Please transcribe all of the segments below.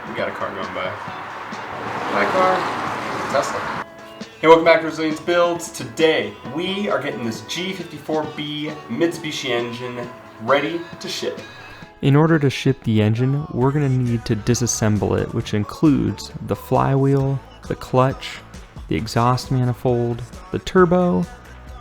We got a car going by. My car, Tesla. Hey, welcome back to Resilience Builds. Today, we are getting this G54B Mitsubishi engine ready to ship. In order to ship the engine, we're going to need to disassemble it, which includes the flywheel, the clutch, the exhaust manifold, the turbo,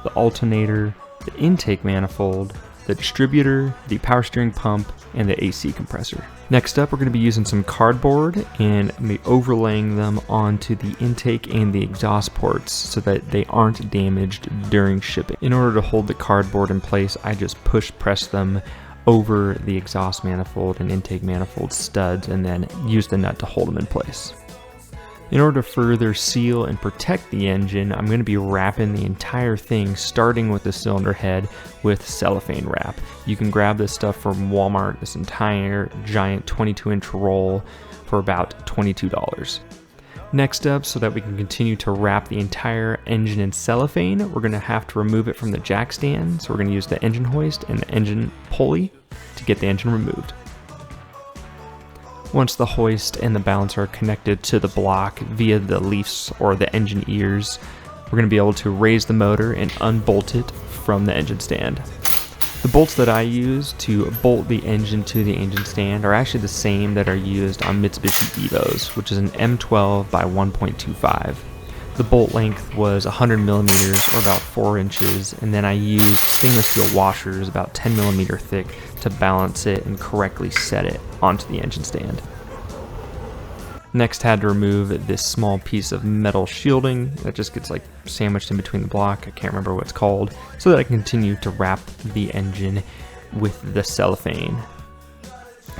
the alternator, the intake manifold, the distributor, the power steering pump, and the AC compressor. Next up, we're going to be using some cardboard and overlaying them onto the intake and the exhaust ports so that they aren't damaged during shipping. In order to hold the cardboard in place, I just press them over the exhaust manifold and intake manifold studs and then use the nut to hold them in place. In order to further seal and protect the engine, I'm going to be wrapping the entire thing, starting with the cylinder head with cellophane wrap. You can grab this stuff from Walmart, this entire giant 22-inch roll for about $22. Next up, so that we can continue to wrap the entire engine in cellophane, we're going to have to remove it from the jack stand. So we're going to use the engine hoist and the engine pulley to get the engine removed. Once the hoist and the balancer are connected to the block via the leafs or the engine ears, we're going to be able to raise the motor and unbolt it from the engine stand. The bolts that I use to bolt the engine to the engine stand are actually the same that are used on Mitsubishi Evos, which is an M12 by 1.25. The bolt length was 100 millimeters or about 4 inches, and then I used stainless steel washers about 10 millimeter thick to balance it and correctly set it onto the engine stand. Next, had to remove this small piece of metal shielding that just gets like sandwiched in between the block, I can't remember what it's called, so that I can continue to wrap the engine with the cellophane.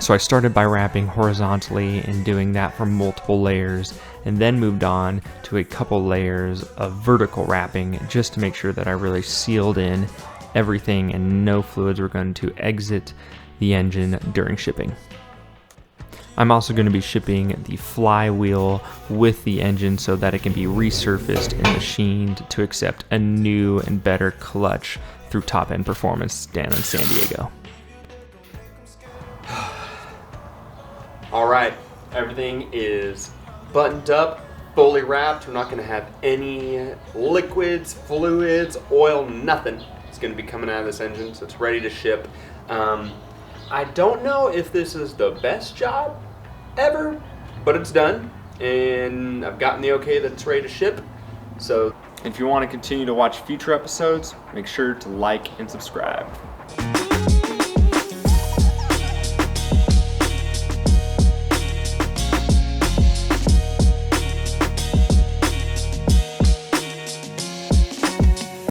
So I started by wrapping horizontally and doing that for multiple layers, and then moved on to a couple layers of vertical wrapping just to make sure that I really sealed in everything and no fluids were going to exit the engine during shipping. I'm also going to be shipping the flywheel with the engine so that it can be resurfaced and machined to accept a new and better clutch through Top End Performance down in San Diego. All right, everything is buttoned up, fully wrapped. We're not going to have any liquids, fluids, oil, nothing. It's going to be coming out of this engine, so it's ready to ship. I don't know if this is the best job ever, but it's done, and I've gotten the okay that it's ready to ship. So if you want to continue to watch future episodes, make sure to like and subscribe.